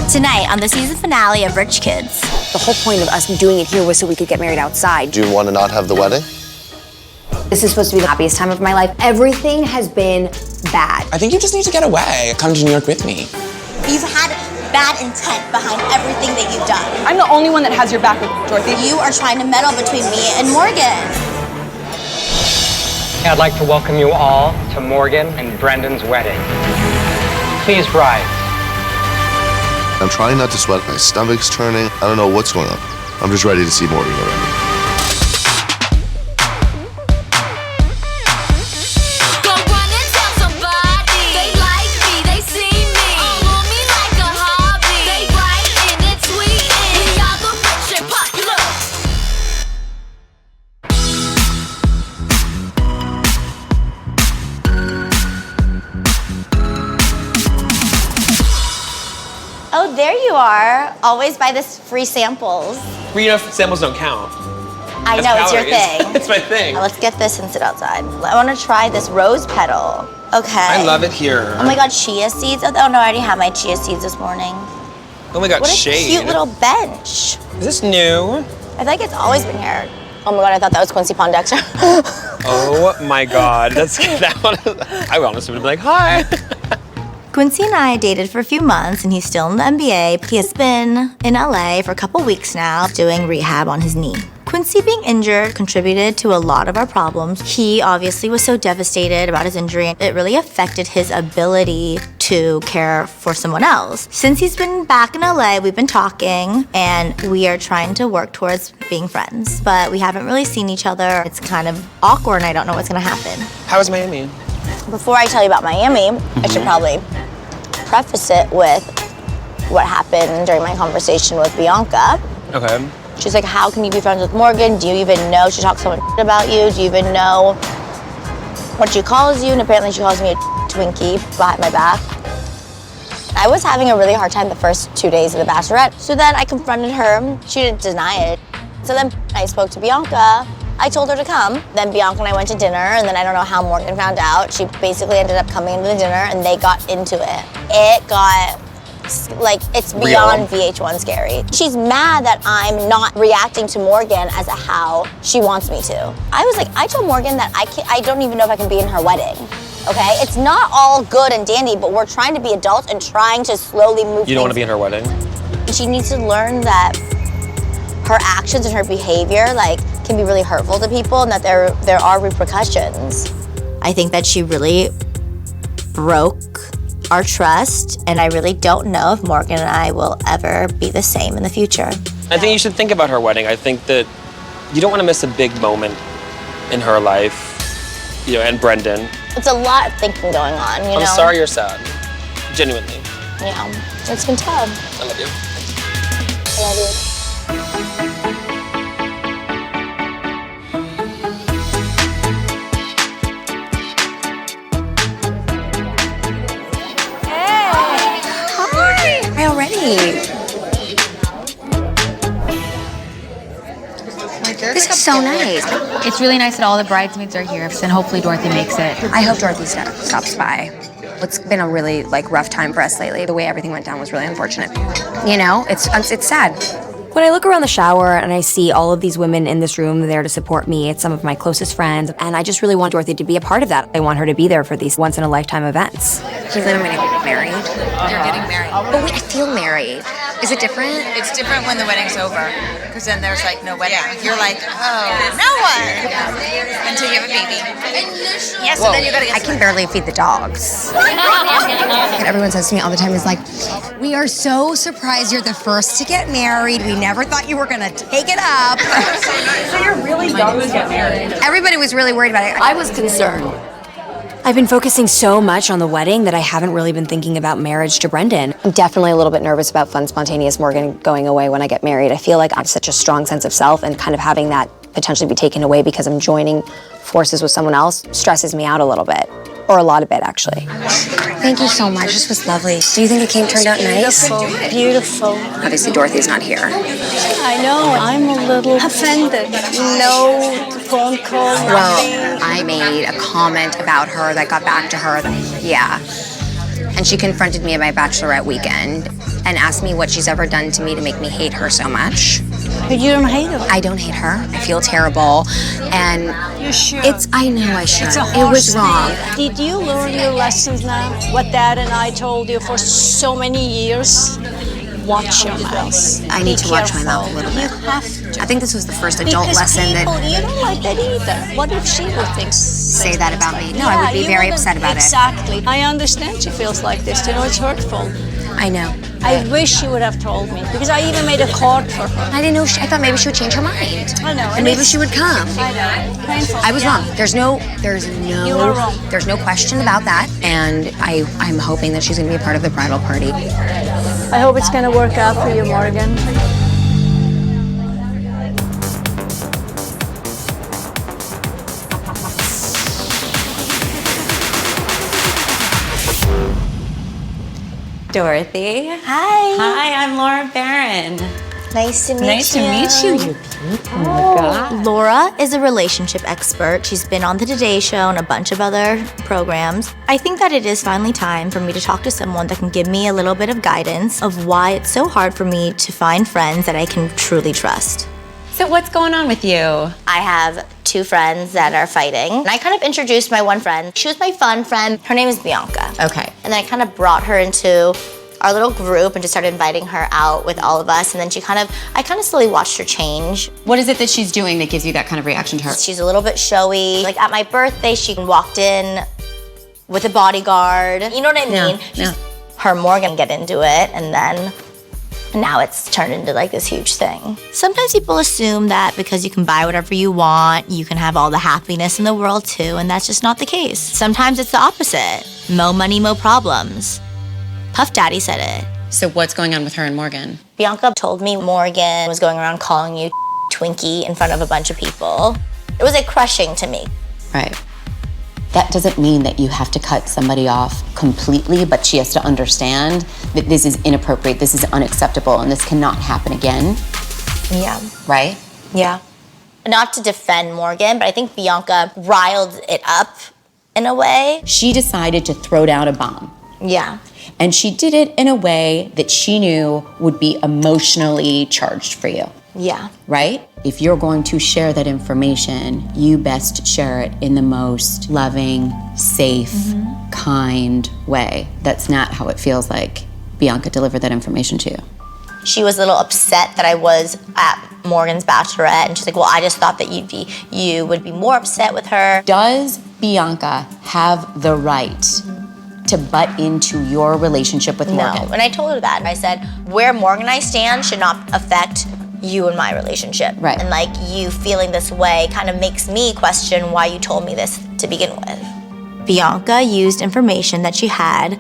Tonight on the season finale of Rich Kids. The whole point of us doing it here was so we could get married outside. Do you want to not have the wedding? This is supposed to be the happiest time of my life. Everything has been bad. I think you just need to get away. Come to New York with me. You've had bad intent behind everything that you've done. I'm the only one that has your back, Dorothy. You are trying to meddle between me and Morgan. I'd like to welcome you all to Morgan and Brendan's wedding. Please rise. I'm trying not to sweat. My stomach's turning. I don't know what's going on. I'm just ready to see Morgan already. Oh, there you are. Always buy this free samples. Well, you know, samples don't count. I know, it's your thing. It's my thing. Now, let's get this and sit outside. I want to try this rose petal. Okay. I love it here. Oh my God, chia seeds. Oh no, I already had my chia seeds this morning. Oh my God, What a shade. cute little bench. Is this new? I feel like it's always been here. Oh my God, I thought that was Quincy Pondexter. Oh my God, that's that one. I honestly would be like, hi. Quincy and I dated for a few months and he's still in the NBA. He has been in LA for a couple weeks now doing rehab on his knee. Quincy being injured contributed to a lot of our problems. He obviously was so devastated about his injury. It really affected his ability to care for someone else. Since he's been back in LA, we've been talking and we are trying to work towards being friends, but we haven't really seen each other. It's kind of awkward and I don't know what's gonna happen. How was Miami? Before I tell you about Miami, I should probably preface it with what happened during my conversation with Bianca. Okay. She's like, how can you be friends with Morgan? Do you even know she talks so much about you? Do you even know what she calls you? And apparently she calls me a Twinkie behind my back. I was having a really hard time the first 2 days of The Bachelorette. So then I confronted her. She didn't deny it. So then I spoke to Bianca. I told her to come. Then Bianca and I went to dinner, and then I don't know how Morgan found out. She basically ended up coming into the dinner, and they got into it. It got, like, it's beyond VH1 scary. She's mad that I'm not reacting to Morgan as how she wants me to. I was like, I told Morgan that I don't even know if I can be in her wedding. Okay? It's not all good and dandy, but we're trying to be adults and trying to slowly move You don't want to be in her wedding? She needs to learn that her actions and her behavior, like, can be really hurtful to people and that there are repercussions. I think that she really broke our trust, and I really don't know if Morgan and I will ever be the same in the future. I think you should think about her wedding. I think that you don't want to miss a big moment in her life, you know, and Brendan. It's a lot of thinking going on, you know? I'm sorry you're sad, genuinely. Yeah, it's been tough. I love you. I love you. This is so nice. It's really nice that all the bridesmaids are here, and hopefully Dorothy makes it. I hope Dorothy stops by. It's been a really rough time for us lately. The way everything went down was really unfortunate. You know, it's sad. When I look around the shower and I see all of these women in this room there to support me, it's some of my closest friends, and I just really want Dorothy to be a part of that. I want her to be there for these once-in-a-lifetime events. He's going to get married. You're getting married. But wait, I feel married. Is it different? It's different when the wedding's over, because then there's like no wedding. You're like, oh, no one until you have a baby. Yes, and then you gotta get. I can barely feed the dogs. And everyone says to me all the time, is like, we are so surprised you're the first to get married. We never thought you were gonna take it up. So you're really young to get married. Everybody was really worried about it. I was concerned. I've been focusing so much on the wedding that I haven't really been thinking about marriage to Brendan. I'm definitely a little bit nervous about fun, spontaneous Morgan going away when I get married. I feel like I have such a strong sense of self, and kind of having that potentially be taken away because I'm joining forces with someone else stresses me out a little bit. Or a lot of it, actually. Thank you so much. This was lovely. Do you think it turned out nice? Beautiful. Obviously, Dorothy's not here. I know, I'm a little offended. No phone call, nothing. Well, I made a comment about her that got back to her. Yeah. And she confronted me at my bachelorette weekend. and ask me what she's ever done to me to make me hate her so much. But you don't hate her. I don't hate her. I feel terrible. And You sure? I know I should. It's a It was harsh wrong. thing. Did you learn your lessons now? What Dad and I told you for so many years? Watch your mouth. I need to watch my mouth a Careful. little bit. You have to. I think this was the first adult Because lesson people, that you don't like that either. What if she would say that about me. No, I would be very upset about it. Exactly. I understand she feels like this. You know, it's hurtful. I know. I wish she would have told me because I even made a card for her. I didn't know. I thought maybe she would change her mind. I know. And maybe she would come. I know. Painful. I was wrong. There's no You were wrong. There's no question about that. And I'm hoping that she's gonna be a part of the bridal party. I hope it's gonna work out for you, Morgan. Dorothy. Hi. Hi, I'm Laura Barron. Nice to meet you. Nice to meet you. You're beautiful. Oh my God. Laura is a relationship expert. She's been on the Today Show and a bunch of other programs. I think that it is finally time for me to talk to someone that can give me a little bit of guidance of why it's so hard for me to find friends that I can truly trust. So what's going on with you? I have 2 friends that are fighting. And I kind of introduced my one friend. She was my fun friend. Her name is Bianca. Okay. And then I kind of brought her into our little group and just started inviting her out with all of us. And then I kind of slowly watched her change. What is it that she's doing that gives you that kind of reaction to her? She's a little bit showy. Like at my birthday, she walked in with a bodyguard. You know what I mean? Yeah. Her and Morgan get into it, and then now it's turned into like this huge thing. Sometimes people assume that because you can buy whatever you want, you can have all the happiness in the world too, and that's just not the case. Sometimes it's the opposite. Mo money, mo problems. Puff Daddy said it. So what's going on with her and Morgan? Bianca told me Morgan was going around calling you Twinkie in front of a bunch of people. It was like crushing to me. Right. That doesn't mean that you have to cut somebody off completely, but she has to understand that this is inappropriate, this is unacceptable, and this cannot happen again. Yeah. Right? Yeah. Not to defend Morgan, but I think Bianca riled it up in a way. She decided to throw down a bomb. Yeah. And she did it in a way that she knew would be emotionally charged for you. Yeah. Right? If you're going to share that information, you best share it in the most loving, safe, kind way. That's not how it feels like Bianca delivered that information to you. She was a little upset that I was at Morgan's bachelorette, and she's like, well, I just thought that you would be more upset with her. Does Bianca have the right to butt into your relationship with Morgan? No, and I told her that. I said, where Morgan and I stand should not affect you and my relationship. Right. And like you feeling this way kind of makes me question why you told me this to begin with. Bianca used information that she had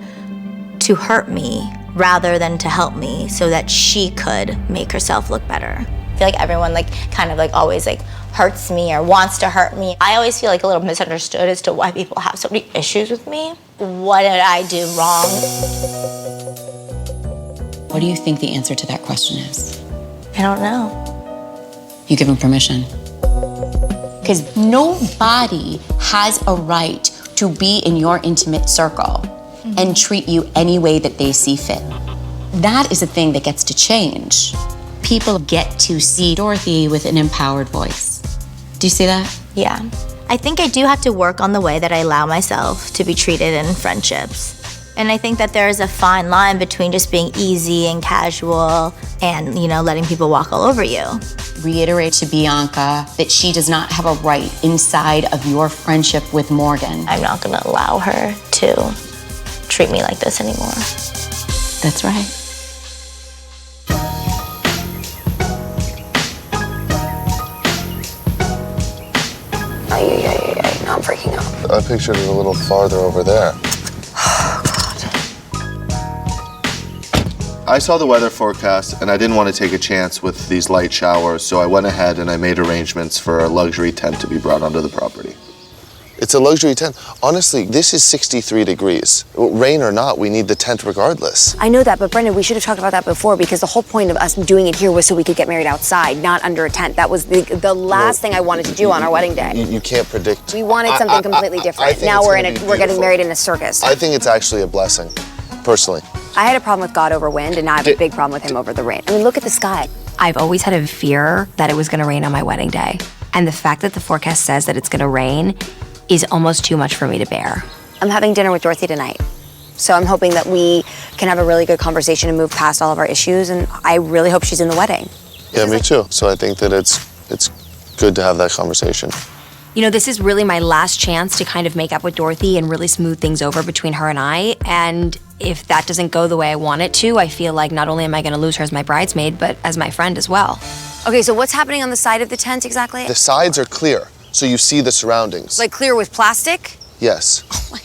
to hurt me rather than to help me so that she could make herself look better. I feel like everyone kind of always hurts me or wants to hurt me. I always feel like a little misunderstood as to why people have so many issues with me. What did I do wrong? What do you think the answer to that question is? I don't know. You give him permission. Because nobody has a right to be in your intimate circle and treat you any way that they see fit. That is a thing that gets to change. People get to see Dorothy with an empowered voice. Do you see that? Yeah. I think I do have to work on the way that I allow myself to be treated in friendships. And I think that there is a fine line between just being easy and casual and, letting people walk all over you. Reiterate to Bianca that she does not have a right inside of your friendship with Morgan. I'm not gonna allow her to treat me like this anymore. That's right. Now I'm freaking out. I pictured it a little farther over there. I saw the weather forecast and I didn't want to take a chance with these light showers, so I went ahead and I made arrangements for a luxury tent to be brought onto the property. It's a luxury tent. Honestly, this is 63 degrees. Rain or not, we need the tent regardless. I know that, but Brendan, we should have talked about that before because the whole point of us doing it here was so we could get married outside, not under a tent. That was the last thing I wanted to do on our wedding day. You can't predict. We wanted something completely different. Now we're getting married in a circus. I think it's actually a blessing, personally. I had a problem with God over wind, and now I have a big problem with him over the rain. I mean, look at the sky. I've always had a fear that it was gonna rain on my wedding day. And the fact that the forecast says that it's gonna rain is almost too much for me to bear. I'm having dinner with Dorothy tonight. So I'm hoping that we can have a really good conversation and move past all of our issues, and I really hope she's in the wedding. Yeah, me too. So I think that it's good to have that conversation. You know, this is really my last chance to kind of make up with Dorothy and really smooth things over between her and I. And if that doesn't go the way I want it to, I feel like not only am I gonna lose her as my bridesmaid, but as my friend as well. Okay, so what's happening on the side of the tent exactly? The sides are clear, so you see the surroundings. Like clear with plastic? Yes. Oh my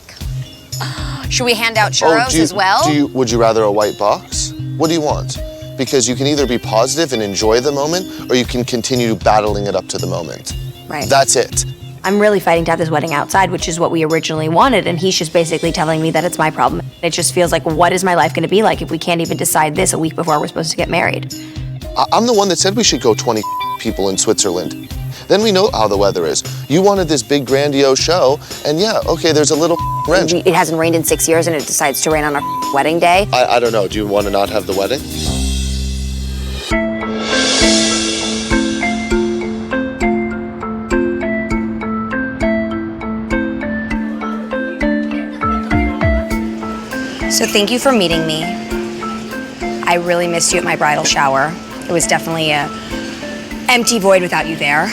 God. Should we hand out churros as well? Would you rather a white box? What do you want? Because you can either be positive and enjoy the moment, or you can continue battling it up to the moment. Right. That's it. I'm really fighting to have this wedding outside, which is what we originally wanted, and he's just basically telling me that it's my problem. It just feels like, what is my life gonna be like if we can't even decide this a week before we're supposed to get married? I'm the one that said we should go 20 people in Switzerland. Then we know how the weather is. You wanted this big grandiose show, and yeah, okay, there's a little wrench. It hasn't rained in 6 years and it decides to rain on our wedding day. I don't know, do you want to not have the wedding? So thank you for meeting me. I really missed you at my bridal shower. It was definitely a empty void without you there.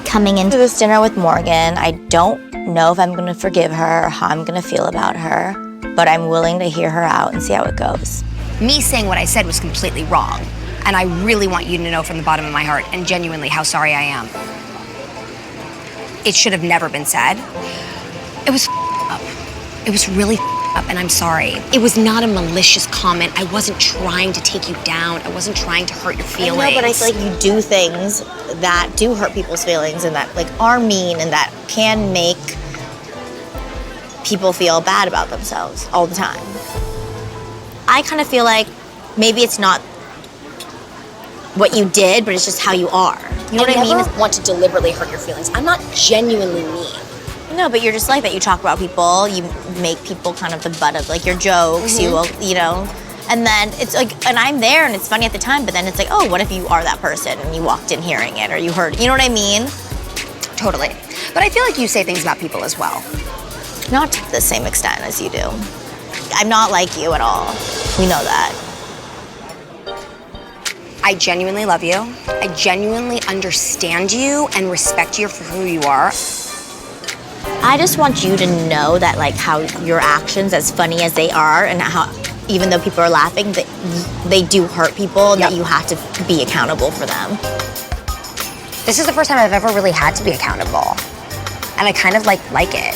Coming into this dinner with Morgan, I don't know if I'm gonna forgive her or how I'm gonna feel about her, but I'm willing to hear her out and see how it goes. Me saying what I said was completely wrong, and I really want you to know from the bottom of my heart and genuinely how sorry I am. It should have never been said. It was up. It was really up, and I'm sorry. It was not a malicious comment. I wasn't trying to take you down. I wasn't trying to hurt your feelings. I know, but I feel like you do things that do hurt people's feelings and that like are mean and that can make people feel bad about themselves all the time. I kind of feel like maybe it's not what you did, but it's just how you are. You know what I mean? I never want to deliberately hurt your feelings. I'm not genuinely mean. No, but you're just like that. You talk about people. You make people kind of the butt of like your jokes. You will, you know, and then it's like, and I'm there, and it's funny at the time. But then it's like, oh, what if you are that person and you walked in hearing it, or you heard? You know what I mean? Totally. But I feel like you say things about people as well. Not to the same extent as you do. I'm not like you at all. We know that. I genuinely love you. I genuinely understand you and respect you for who you are. I just want you to know that like how your actions, as funny as they are, and how even though people are laughing, that they do hurt people, and that you have to be accountable for them. This is the first time I've ever really had to be accountable. And I kind of like it.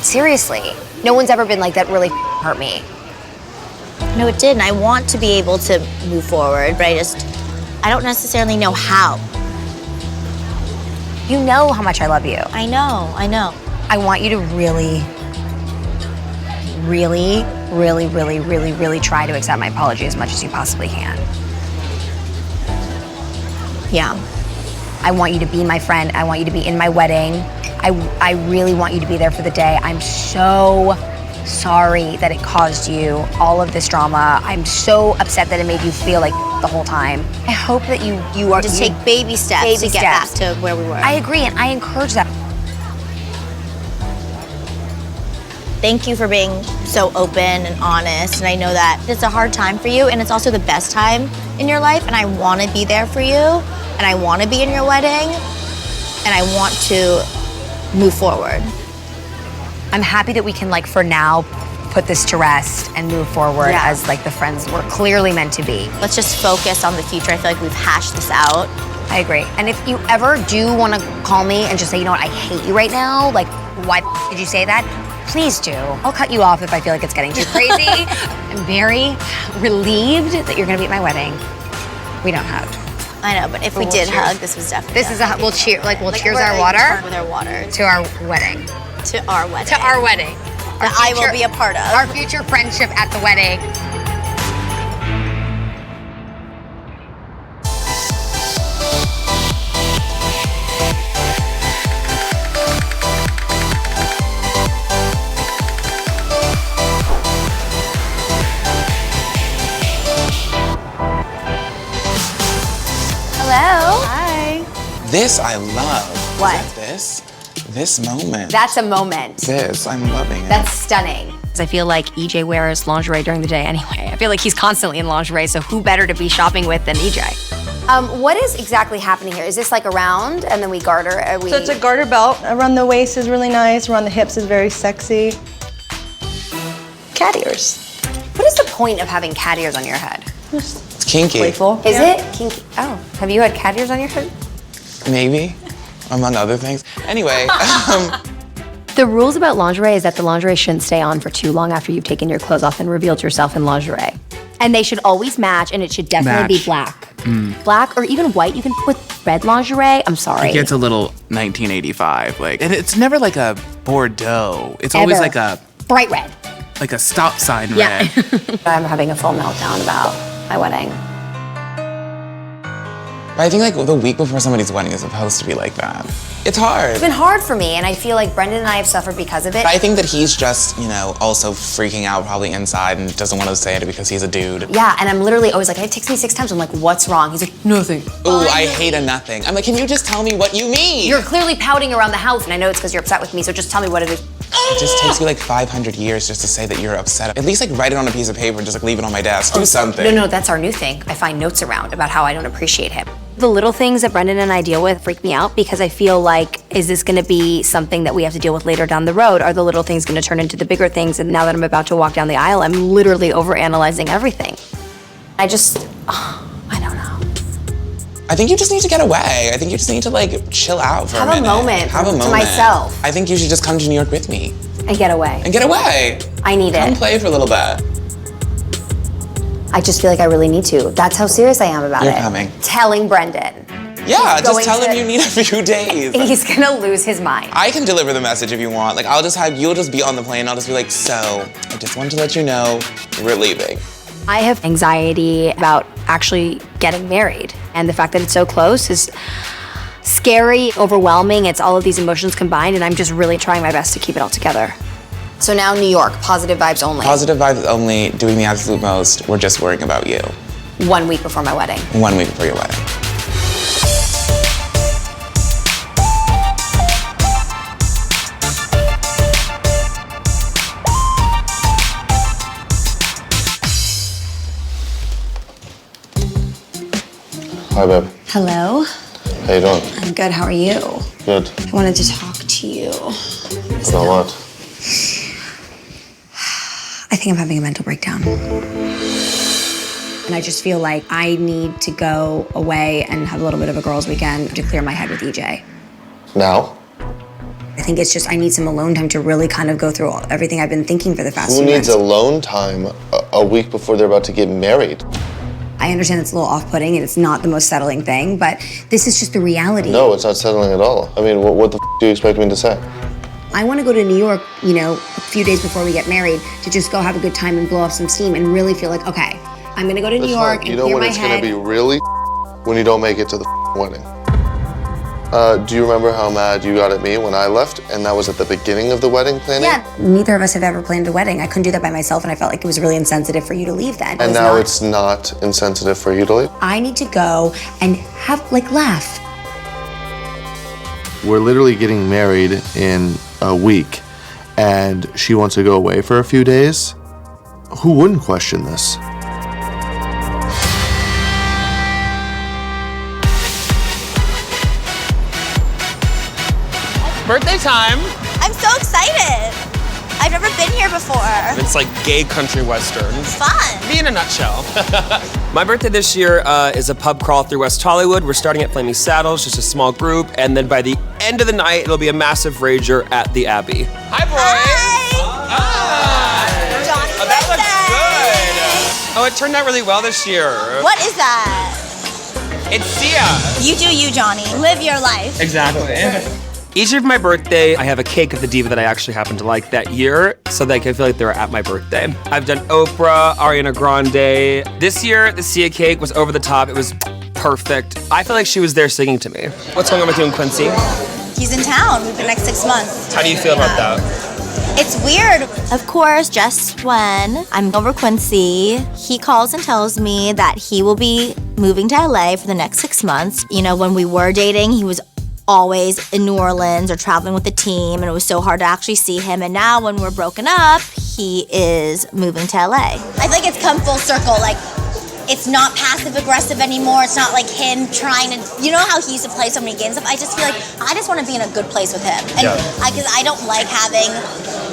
Seriously. No one's ever been like, that really hurt me. No, it didn't. I want to be able to move forward, but I don't necessarily know how. You know how much I love you. I know. I want you to really try to accept my apology as much as you possibly can. Yeah. I want you to be my friend. I want you to be in my wedding. I really want you to be there for the day. I'm so sorry that it caused you all of this drama. I'm so upset that it made you feel like the whole time. I hope that you are just take baby steps to get back to where we were. I agree, and I encourage that. Thank you for being so open and honest, and I know that it's a hard time for you, and it's also the best time in your life, and I want to be there for you, and I want to be in your wedding, and I want to move forward. I'm happy that we can, like, for now, put this to rest and move forward as, like, the friends we're clearly meant to be. Let's just focus on the future. I feel like we've hashed this out. I agree. And if you ever do want to call me and just say, you know what, I hate you right now, like, why did you say that? Please do. I'll cut you off if I feel like it's getting too crazy. I'm very relieved that you're going to be at my wedding. We don't hug. I know, but if we did hug, this was definitely. This is a we'll cheers our water with our water to our wedding. To our wedding. To our wedding. That I will be a part of. Our future friendship at the wedding. This I love. What? Is that this moment. That's a moment. This, I'm loving it. That's stunning. I feel like EJ wears lingerie during the day anyway. I feel like he's constantly in lingerie, so who better to be shopping with than EJ? What is exactly happening here? Is this like around and then we garter? So it's a garter belt. Around the waist is really nice. Around the hips is very sexy. Cat ears. What is the point of having cat ears on your head? It's kinky. Playful. Is it kinky? Oh, have you had cat ears on your head? Maybe, among other things. Anyway. The rules about lingerie is that the lingerie shouldn't stay on for too long after you've taken your clothes off and revealed yourself in lingerie. And they should always match, and it should definitely be black. Black or even white. You can put red lingerie. I'm sorry. It gets a little 1985, like, and it's never like a Bordeaux. It's always like a bright red. Like a stop sign red. I'm having a full meltdown about my wedding. But I think like the week before somebody's wedding is supposed to be like that. It's hard. It's been hard for me, and I feel like Brendan and I have suffered because of it. I think that he's just, you know, also freaking out probably inside and doesn't want to say it because he's a dude. Yeah, and I'm literally always like, it takes me 6 times. I'm like, what's wrong? He's like, nothing. Ooh, I hate a nothing. I'm like, can you just tell me what you mean? You're clearly pouting around the house, and I know it's because you're upset with me, so just tell me what it is. It just takes you like 500 years just to say that you're upset. At least like write it on a piece of paper and just like leave it on my desk. Do something. No, that's our new thing. I find notes around about how I don't appreciate him. The little things that Brendan and I deal with freak me out because I feel like, is this gonna be something that we have to deal with later down the road? Are the little things gonna turn into the bigger things? And now that I'm about to walk down the aisle, I'm literally overanalyzing everything. I don't know. I think you just need to get away. I think you just need to like chill out for a minute. Have a moment. To myself. I think you should just come to New York with me. And get away. And get away. I need Come it. play for a little bit. I just feel like I really need to. That's how serious I am about You're it. coming. Telling Brendan. Yeah, He's just going tell him to- you need a few days. He's gonna lose his mind. I can deliver the message if you want. Like, you'll just be on the plane. I'll just be like, so, I just wanted to let you know we're leaving. I have anxiety about actually getting married. And the fact that it's so close is scary, overwhelming. It's all of these emotions combined, and I'm just really trying my best to keep it all together. So now New York, positive vibes only. Positive vibes only, doing the absolute most. We're just worrying about you. 1 week before my wedding. 1 week before your wedding. Hi, babe. Hello. How you doing? I'm good. How are you? Good. I wanted to talk to you. About what? I think I'm having a mental breakdown. And I just feel like I need to go away and have a little bit of a girls' weekend to clear my head with EJ. Now? I think it's just I need some alone time to really kind of go through everything I've been thinking for the past Who few needs months. alone time a week before they're about to get married? I understand it's a little off-putting and it's not the most settling thing, but this is just the reality. No, it's not settling at all. I mean, what the do you expect me to say? I want to go to New York, a few days before we get married to just go have a good time and blow off some steam and really feel like, okay, I'm gonna go to New York and You know clear when my it's head. gonna be really when you don't make it to the wedding. Do you remember how mad you got at me when I left and that was at the beginning of the wedding planning? Yeah, neither of us have ever planned a wedding. I couldn't do that by myself and I felt like it was really insensitive for you to leave then. And now it's not insensitive for you to leave? I need to go and have, laugh. We're literally getting married in a week and she wants to go away for a few days. Who wouldn't question this? Birthday time. I'm so excited. I've never been here before. It's like gay country western. Fun. Me in a nutshell. My birthday this year is a pub crawl through West Hollywood. We're starting at Flaming Saddles, just a small group, and then by the end of the night, it'll be a massive rager at the Abbey. Hi, boys. Hi. Jonny's Oh, that looks good. Oh, it turned out really well this year. What is that? It's Sia. You do you, Jonny. Live your life. Exactly. Each year for my birthday, I have a cake of the diva that I actually happen to like that year, so that I can feel like they were at my birthday. I've done Oprah, Ariana Grande. This year, the Sia cake was over the top. It was perfect. I feel like she was there singing to me. What's going on with you and Quincy? He's in town for the next 6 months. How do you feel about that? It's weird. Of course, just when I'm over Quincy, he calls and tells me that he will be moving to LA for the next 6 months. You know, when we were dating, he was always in New Orleans or traveling with the team, and it was so hard to actually see him. And now when we're broken up, he is moving to LA. I feel like it's come full circle. Like, it's not passive aggressive anymore. It's not like him trying to, you know how he used to play so many games? I just feel like I just want to be in a good place with him. And because I don't like having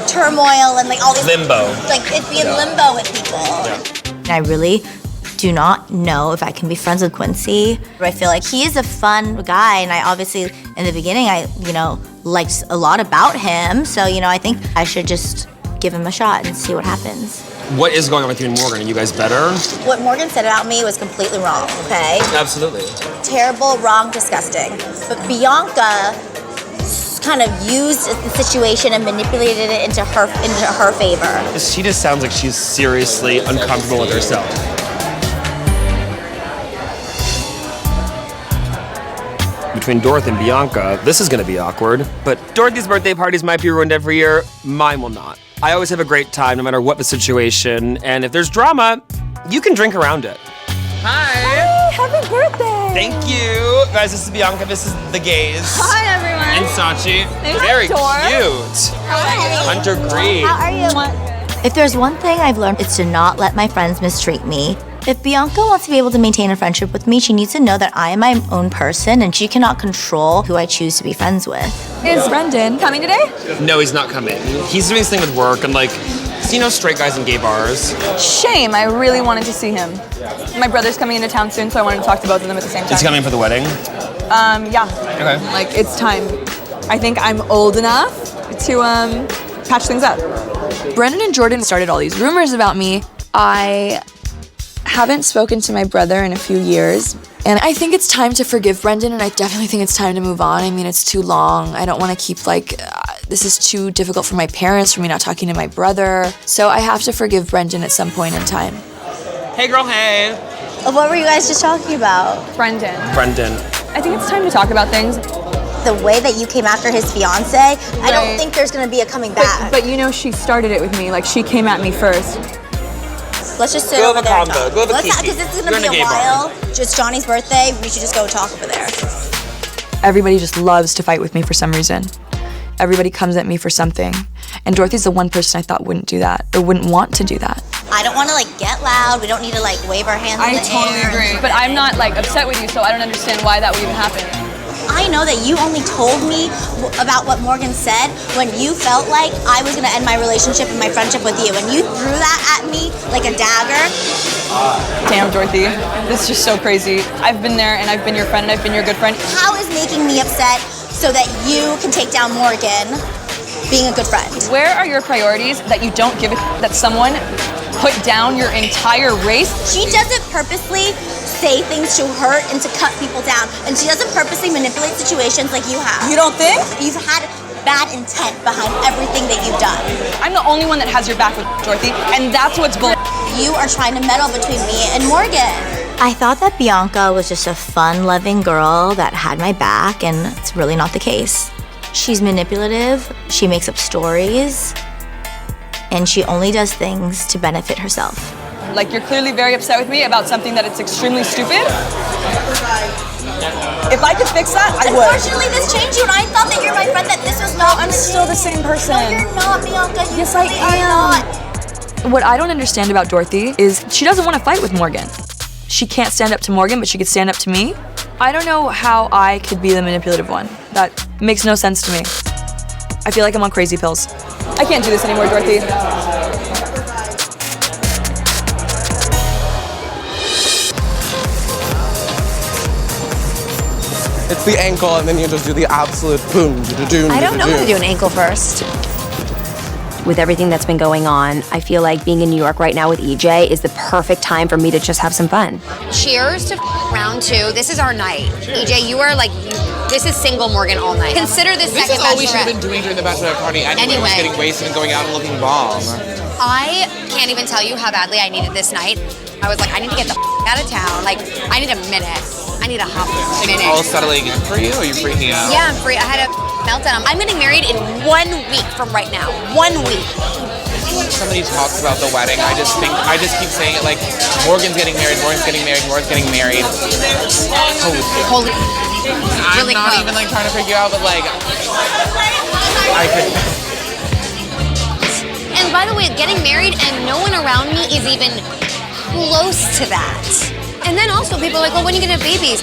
turmoil and like all these limbo. Like it being limbo with people. I really do not know if I can be friends with Quincy. I feel like he is a fun guy, and I obviously in the beginning I, liked a lot about him. So, I think I should just give him a shot and see what happens. What is going on with you and Morgan? Are you guys better? What Morgan said about me was completely wrong, okay? Absolutely. Terrible, wrong, disgusting. But Bianca kind of used the situation and manipulated it into her favor. She just sounds like she's seriously uncomfortable with herself. Between Dorothy and Bianca, this is gonna be awkward. But Dorothy's birthday parties might be ruined every year. Mine will not. I always have a great time no matter what the situation. And if there's drama, you can drink around it. Hi. Hey, happy birthday. Thank you. Guys, this is Bianca. This is the gays. Hi, everyone. And Sachi. Thanks. Very Hi, cute. Hunter Green. How are you? If there's one thing I've learned, it's to not let my friends mistreat me. If Bianca wants to be able to maintain a friendship with me, she needs to know that I am my own person and she cannot control who I choose to be friends with. Is Brendan coming today? No, he's not coming. He's doing his thing with work and straight guys in gay bars. Shame, I really wanted to see him. My brother's coming into town soon, so I wanted to talk to both of them at the same time. Is he coming for the wedding? Yeah. Okay. It's time. I think I'm old enough to patch things up. Brendan and Jordan started all these rumors about me. I haven't spoken to my brother in a few years, and I think it's time to forgive Brendan, and I definitely think it's time to move on. I mean, it's too long. I don't want to keep this is too difficult for my parents, for me not talking to my brother. So I have to forgive Brendan at some point in time. Hey, girl, hey. What were you guys just talking about? Brendan. I think it's time to talk about things. The way that you came after his fiance, I don't think there's gonna be a coming back. But she started it with me. She came at me first. Let's just sit Go over have a there and combo. talk. Go have a Let's not, kiki. because this is gonna You're in be a a gay bar. while. It's Johnny's birthday. We should just go talk over there. Everybody just loves to fight with me for some reason. Everybody comes at me for something. And Dorothy's the one person I thought wouldn't do that, or wouldn't want to do that. I don't want to get loud. We don't need to wave our hands in the air. I totally agree. But I'm not upset with you, so I don't understand why that would even happen. I know that you only told me about what Morgan said when you felt like I was gonna end my relationship and my friendship with you, and you threw that at me like a dagger. Damn, Dorothy, this is just so crazy. I've been there, and I've been your friend, and I've been your good friend. How is making me upset so that you can take down Morgan being a good friend? Where are your priorities that you don't give a that someone put down your entire race? She doesn't purposely say things to hurt and to cut people down, and she doesn't purposely manipulate situations like you have. You don't think? You've had bad intent behind everything that you've done. I'm the only one that has your back with Dorothy, and that's what's bull. You are trying to meddle between me and Morgan. I thought that Bianca was just a fun-loving girl that had my back, and it's really not the case. She's manipulative, she makes up stories, and she only does things to benefit herself. You're clearly very upset with me about something that it's extremely stupid. If I could fix that, I would. Unfortunately, this changed you, and I thought that you're my friend, that this was not I'm still the same person. No, you're not, Bianca. You Yes, I really are am. not. What I don't understand about Dorothy is she doesn't want to fight with Morgan. She can't stand up to Morgan, but she could stand up to me. I don't know how I could be the manipulative one. That makes no sense to me. I feel like I'm on crazy pills. I can't do this anymore, Dorothy. It's the ankle, and then you just do the absolute boom. I don't know how to do an ankle first. With everything that's been going on, I feel like being in New York right now with EJ is the perfect time for me to just have some fun. Cheers to round 2. This is our night. EJ, you are this is single Morgan all night. Consider this This second is all we should have bachelorette. been doing during the bachelorette party anyway. Anyway. Was getting wasted and going out and looking bomb. I can't even tell you how badly I needed this night. I was I need to get the out of town. I need a minute. I need a hot minute. All settling in for you, or are you freaking out? Yeah, I'm free. I had a meltdown. I'm getting married in 1 week from right now. 1 week. somebody talks about the wedding, I just keep saying it like, Morgan's getting married, Morgan's getting married, Morgan's getting married. Holy. I'm Really not close. even like trying to figure out, but like, I could. And by the way, getting married and no one around me is even close to that. And then also people are like, well, when are you gonna have babies?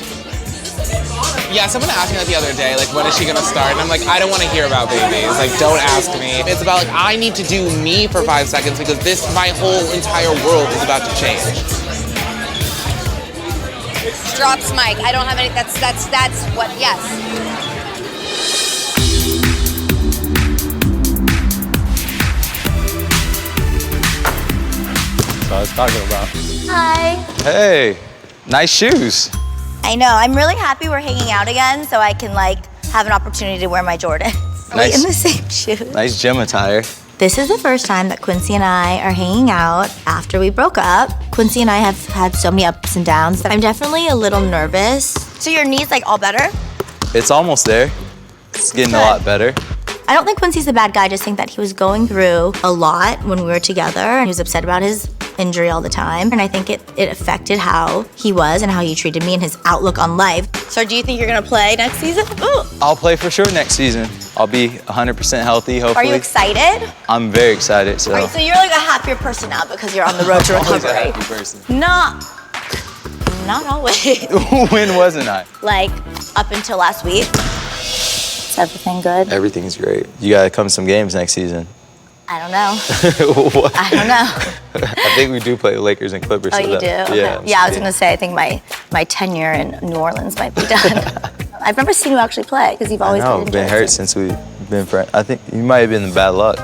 Yeah, someone asked me that the other day, like, when is she gonna start? And I'm like, I don't want to hear about babies. Like, don't ask me. It's about like, I need to do me for 5 seconds because my whole entire world is about to change. Drops mic. I don't have any. That's what. Yes. So I was talking about. Hi. Hey, nice shoes. I know. I'm really happy we're hanging out again, so I can like have an opportunity to wear my Jordans. Nice. In the same shoes. Nice gym attire. This is the first time that Quincy and I are hanging out after we broke up. Quincy and I have had so many ups and downs. I'm definitely a little nervous. So your knee's like all better? It's almost there. It's getting a lot better. I don't think Quincy's a bad guy. I just think that he was going through a lot when we were together, and he was upset about his injury all the time. And I think it affected how he was and how he treated me and his outlook on life. So do you think you're gonna play next season? Ooh. I'll play for sure next season. I'll be 100% healthy, hopefully. Are you excited? I'm very excited. So So you're like a happier person now because you're on the road to always a recovery. happy person. Not always. When wasn't I? Like up until last week. Is everything good? Everything's great. You gotta come to some games next season. I don't know. What? I don't know. I think we do play Lakers and Clippers. Oh, so you do? that- Okay. Yeah. I was gonna say I think my tenure in New Orleans might be done. I've never seen you actually play because you've always I've been hurt since we've been friends. I think you might have been in bad luck.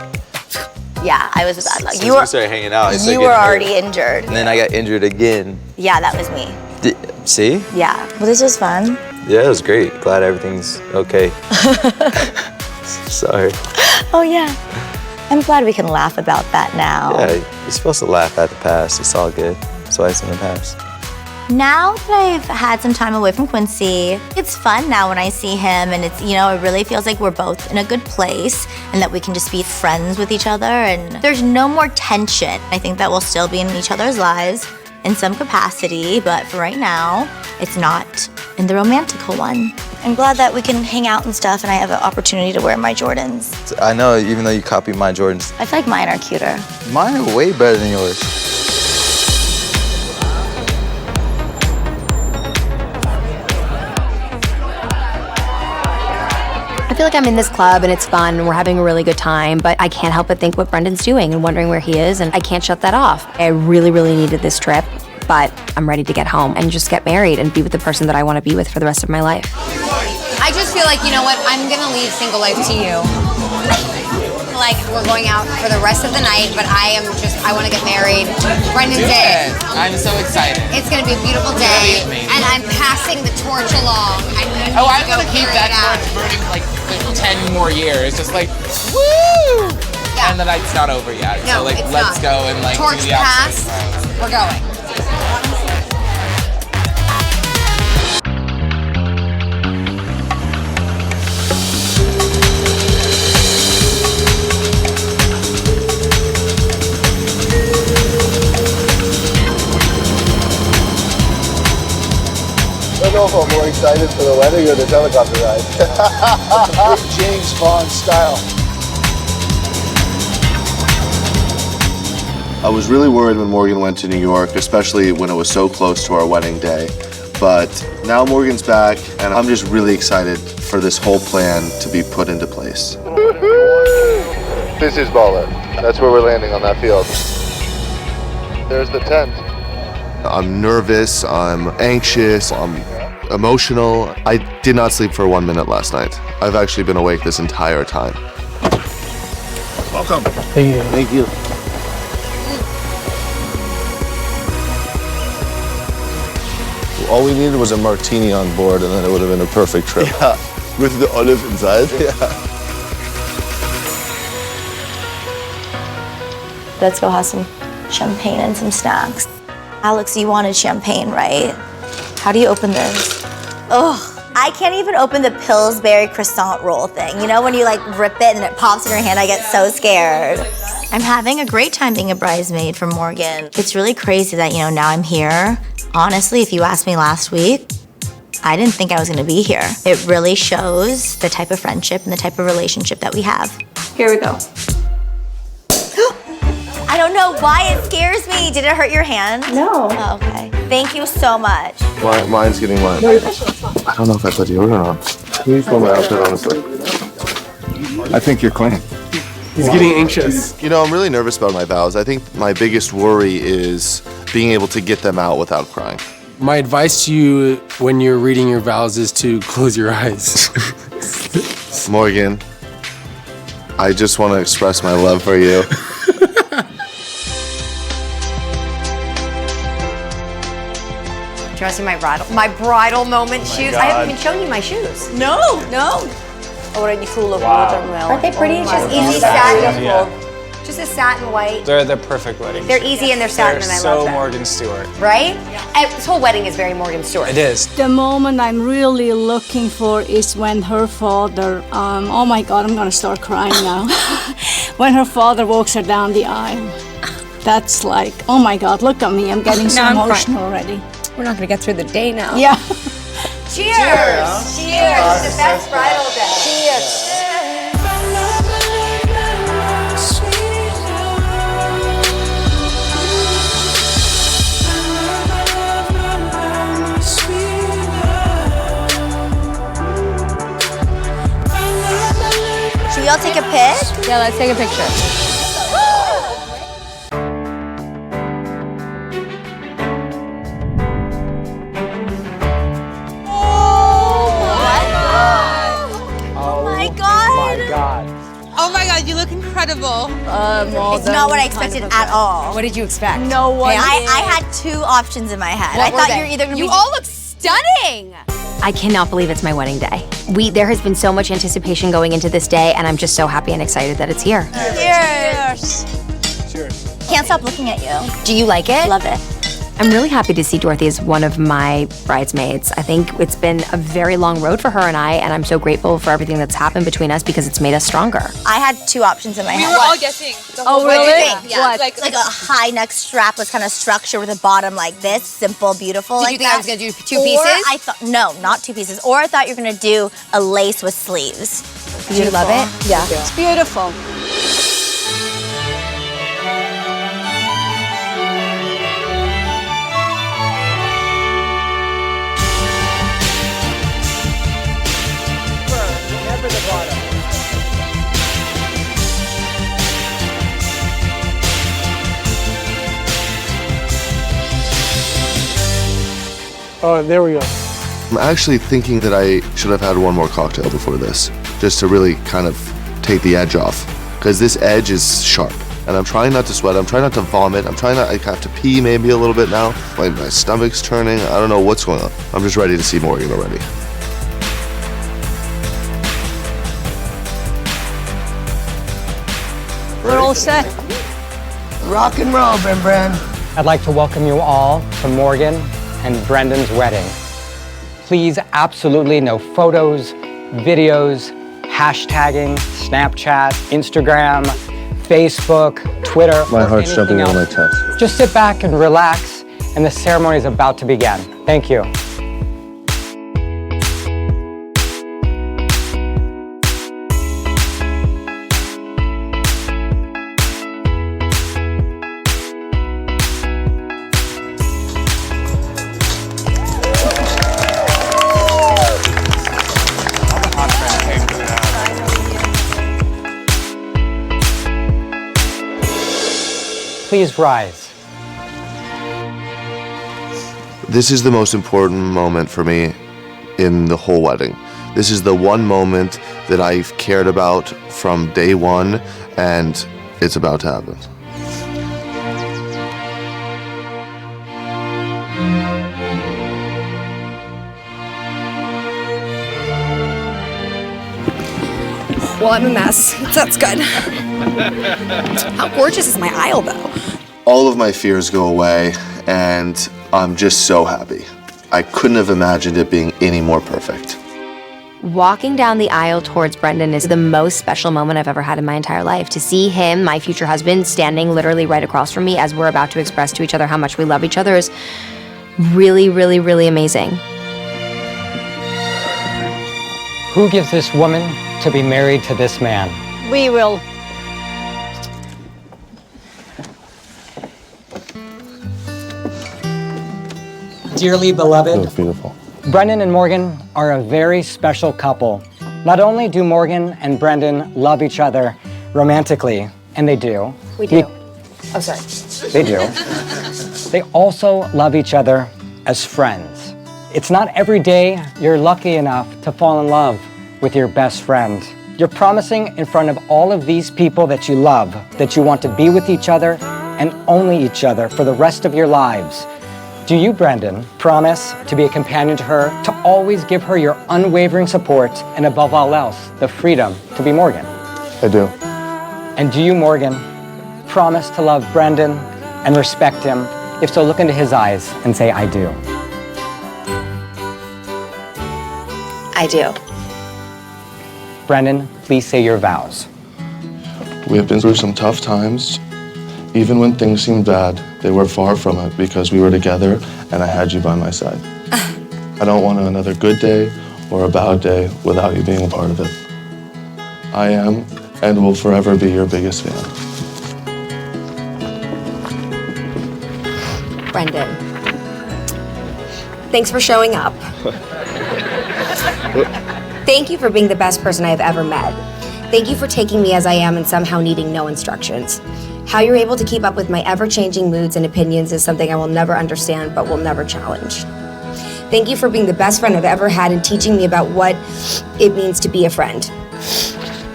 Yeah, I was bad luck. Since we started hanging out, I started You were getting hurt. already injured. And then I got injured again. Yeah, that was me. See? Yeah. Well, this was fun. Yeah, it was great. Glad everything's okay. Sorry. Oh yeah. I'm glad we can laugh about that now. Yeah, you're supposed to laugh at the past. It's all good. That's why it's in the past. Now that I've had some time away from Quincy, it's fun now when I see him, and it's, it really feels like we're both in a good place and that we can just be friends with each other, and there's no more tension. I think that we'll still be in each other's lives in some capacity, but for right now, it's not in the romantical one. I'm glad that we can hang out and stuff, and I have an opportunity to wear my Jordans. I know, even though you copied my Jordans, I feel like mine are cuter. mine are way better than yours. I feel like I'm in this club and it's fun and we're having a really good time, but I can't help but think what Brendan's doing and wondering where he is, and I can't shut that off. I really, really needed this trip, but I'm ready to get home and just get married and be with the person that I want to be with for the rest of my life. I just feel like, you know what? I'm gonna leave single life to you. Like, we're going out for the rest of the night, but I want to get married. Brendan's Good. in. I'm so excited. It's gonna be a beautiful It's gonna day, be amazing. and I'm passing the torch along. Oh, I'm gonna keep that torch burning for like 10 more years. Just like, woo! Yeah. And then it's not over yet. No, so like, it's let's not. go and like Torch do the passed. absolute most. We're going. I don't know if I'm more excited for the wedding or the helicopter ride. Big James Bond style. I was really worried when Morgan went to New York, especially when it was so close to our wedding day. But now Morgan's back, and I'm just really excited for this whole plan to be put into place. This is baller. That's where we're landing on that field. There's the tent. I'm nervous, I'm anxious, I'm emotional. I did not sleep for 1 minute last night. I've actually been awake this entire time. Welcome. Thank you. Thank you. All we needed was a martini on board, and then it would have been a perfect trip. Yeah, with the olive inside. Yeah. Let's go have some champagne and some snacks. Alex, you wanted champagne, right? How do you open this? Oh, I can't even open the Pillsbury croissant roll thing. You know when you like rip it and it pops in your hand, I get so scared. I'm having a great time being a bridesmaid for Morgan. It's really crazy that, now I'm here. Honestly, if you asked me last week, I didn't think I was gonna be here. It really shows the type of friendship and the type of relationship that we have. Here we go. I don't know why it scares me. Did it hurt your hand? No. Oh, okay. Thank you so much. Mine's getting wet. I don't know if I put deodorant on. Can you throw my outfit honestly? I think you're clean. He's getting anxious. I'm really nervous about my vows. I think my biggest worry is being able to get them out without crying. My advice to you when you're reading your vows is to close your eyes. Morgan, I just want to express my love for you. Do you want to see my bridal moment shoes? I haven't even shown you my shoes. No. Already full of watermelon. Aren't they pretty? It's just easy satin. Just a satin white. They're the perfect wedding. They're easy and they're satin, and I love them. Morgan Stewart. Right? And this whole wedding is very Morgan Stewart. It is. The moment I'm really looking for is when her father, oh my God, I'm gonna start crying now. When her father walks her down the aisle. That's like, oh my God, look at me, I'm getting so emotional already. We're not gonna get through the day now. Yeah. Cheers! Cheers! It's the best bridal day. Cheers! Should we all take a pic? Yeah, let's take a picture. Oh my God, you look incredible. It's not what I expected at all. What did you expect? No one. I had two options in my head. I thought you were either gonna be. You all look stunning! I cannot believe it's my wedding day. There has been so much anticipation going into this day, and I'm just so happy and excited that it's here. Cheers. Cheers. Can't stop looking at you. Do you like it? Love it. I'm really happy to see Dorothy as one of my bridesmaids. I think it's been a very long road for her and I, and I'm so grateful for everything that's happened between us because it's made us stronger. I had two options in my head. We were all guessing. Oh, really? Yeah. What? Like a high neck strapless kind of structure with a bottom like this, simple, beautiful. Did like you think that. I was gonna do two Or pieces? I thought no, not two pieces. Or I thought you were gonna do a lace with sleeves. Do you love it? Yeah. It's beautiful. Oh, there we go. I'm actually thinking that I should have had one more cocktail before this, just to really kind of take the edge off, because this edge is sharp. And I'm trying not to sweat, I'm trying not to vomit, I'm trying not, I have to pee maybe a little bit now. My stomach's turning, I don't know what's going on. I'm just ready to see Morgan already. We're all set. Rock and roll, Bren. I'd like to welcome you all to Morgan and Brendan's wedding. Please, absolutely no photos, videos, hashtagging, Snapchat, Instagram, Facebook, Twitter. My or heart's jumping anything out of my else. chest. Just sit back and relax, and the ceremony is about to begin. Thank you. Please rise. This is the most important moment for me in the whole wedding. This is the one moment that I've cared about from day one, and it's about to happen. Well, I'm a mess. That's good. How gorgeous is my aisle, though? All of my fears go away, and I'm just so happy. I couldn't have imagined it being any more perfect. Walking down the aisle towards Brendan is the most special moment I've ever had in my entire life. To see him, my future husband, standing literally right across from me as we're about to express to each other how much we love each other is really, really, really amazing. Who gives this woman to be married to this man? We will. Dearly beloved, That's beautiful. Brendan and Morgan are a very special couple. Not only do Morgan and Brendan love each other romantically, and they do. We do. Oh, sorry. They do. They also love each other as friends. It's not every day you're lucky enough to fall in love with your best friend. You're promising in front of all of these people that you love that you want to be with each other and only each other for the rest of your lives. Do you, Brendan, promise to be a companion to her, to always give her your unwavering support, and above all else, the freedom to be Morgan? I do. And do you, Morgan, promise to love Brendan and respect him? If so, look into his eyes and say, I do. I do. Brendan, please say your vows. We have been through some tough times. Even when things seemed bad, they were far from it because we were together and I had you by my side. I don't want another good day or a bad day without you being a part of it. I am and will forever be your biggest fan. Brendan, thanks for showing up. Thank you for being the best person I've ever met. Thank you for taking me as I am and somehow needing no instructions. How you're able to keep up with my ever-changing moods and opinions is something I will never understand but will never challenge. Thank you for being the best friend I've ever had and teaching me about what it means to be a friend.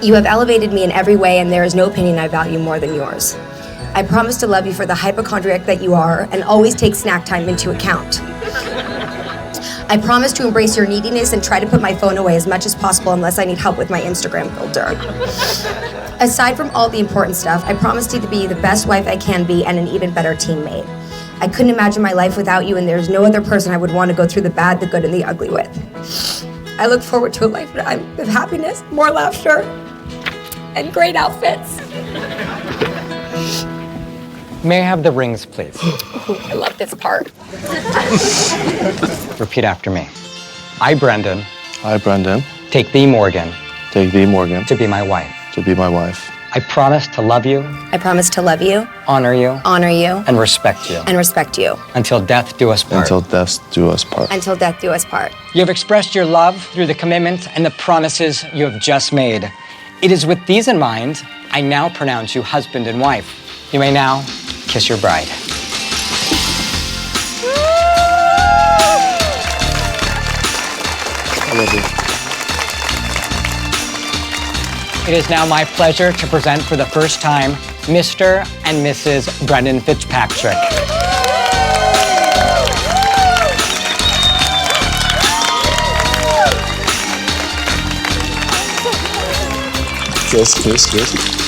You have elevated me in every way and there is no opinion I value more than yours. I promise to love you for the hypochondriac that you are and always take snack time into account. I promise to embrace your neediness and try to put my phone away as much as possible unless I need help with my Instagram filter. Aside from all the important stuff, I promise to be the best wife I can be and an even better teammate. I couldn't imagine my life without you and there's no other person I would want to go through the bad, the good, and the ugly with. I look forward to a lifetime of happiness, more laughter, and great outfits. May I have the rings, please? I love this part. Repeat after me. I, Brendan. I, Brendan. Take thee, Morgan. Take thee, Morgan. To be my wife. To be my wife. I promise to love you. I promise to love you. Honor you. Honor you. And respect you. And respect you. Until death do us part. Until death do us part. Until death do us part. You have expressed your love through the commitment and the promises you have just made. It is with these in mind, I now pronounce you husband and wife. You may now kiss your bride. I love you. It is now my pleasure to present for the first time Mr. and Mrs. Brendan Fitzpatrick. Kiss, kiss, kiss.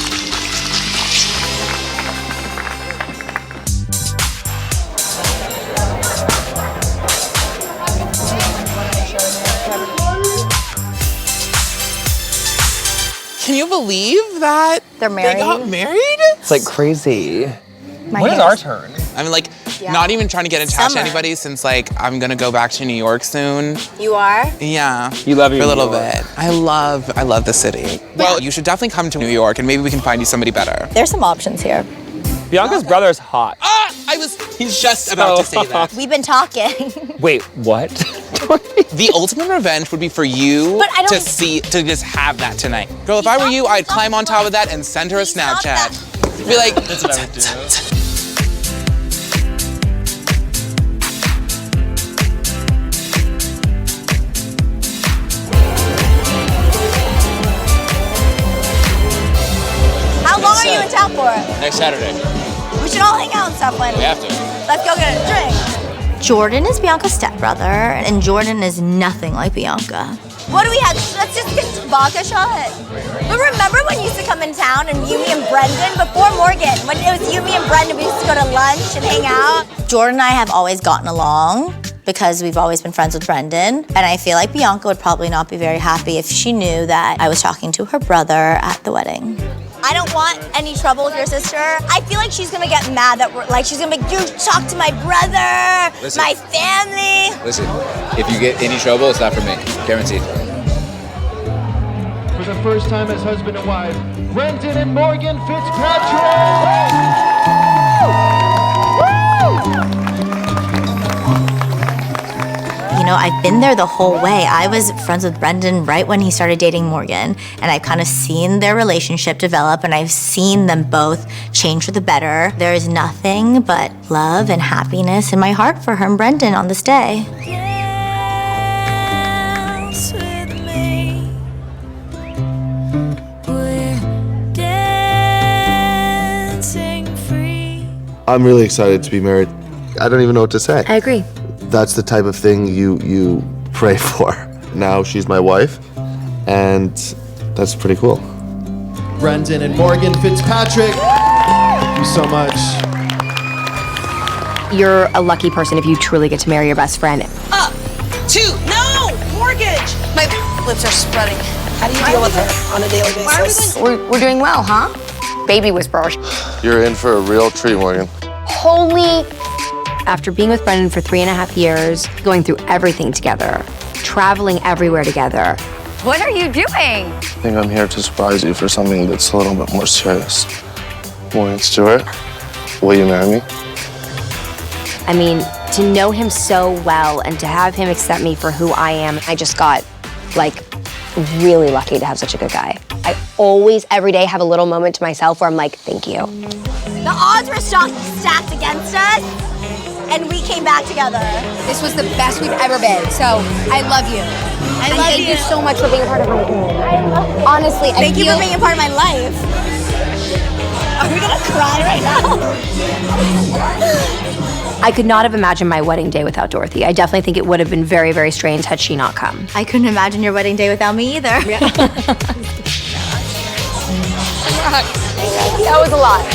Can you believe that They're married? they got married? It's like crazy. When is our turn? I mean, like, Yeah. not even trying to get attached to Summer. anybody since, like, I'm gonna go back to New York soon. You are? Yeah. You love For your a little New York. bit. I love the city. Well, you should definitely come to New York and maybe we can find you somebody better. There's some options here. Bianca's brother is hot. Ah! I was just about to say that. We've been talking. Wait, what? The ultimate revenge would be for you But I don't- to just have that tonight. Girl, if I were you, I'd climb on top of that and send her a Snapchat. Be like, That's what I would do. How long are you in town for? Next Saturday. We should all hang out and stuff when. We have to. Let's go get a drink. Jordan is Bianca's stepbrother, and Jordan is nothing like Bianca. What do we have? Let's just get a vodka shot. But remember when you used to come in town and you, me, and Brendan, before Morgan, when it was you, me, and Brendan, we used to go to lunch and hang out? Jordan and I have always gotten along. because we've always been friends with Brendan. And I feel like Bianca would probably not be very happy if she knew that I was talking to her brother at the wedding. I don't want any trouble with your sister. I feel like she's gonna get mad that she's gonna be, you talk to my brother, Listen. my family. Listen, if you get any trouble, it's not for me. Guaranteed. For the first time as husband and wife, Brendan and Morgan Fitzpatrick! You know, I've been there the whole way. I was friends with Brendan right when he started dating Morgan, and I've kind of seen their relationship develop, and I've seen them both change for the better. There is nothing but love and happiness in my heart for her and Brendan on this day. I'm really excited to be married. I don't even know what to say. I agree. That's the type of thing you pray for. Now she's my wife, and that's pretty cool. Brendan and Morgan Fitzpatrick, thank you so much. You're a lucky person if you truly get to marry your best friend. No! Mortgage! My lips are spreading. How do you deal with her on a daily basis? We're doing well, huh? Baby whisperer. You're in for a real treat, Morgan. Holy... After being with Brendan for 3.5 years, going through everything together, traveling everywhere together. What are you doing? I think I'm here to surprise you for something that's a little bit more serious. Morgan Stewart, will you marry me? I mean, to know him so well and to have him accept me for who I am, I just got, like, really lucky to have such a good guy. I always, every day, have a little moment to myself where I'm like, thank you. The odds were stacked against us, and we came back together. This was the best we've ever been, so I love you. I love thank you so much for being a part of my life. Honestly, Thank you for being a part of my life. Are we gonna cry right now? I could not have imagined my wedding day without Dorothy. I definitely think it would have been very, very strange had she not come. I couldn't imagine your wedding day without me either. That was a lot.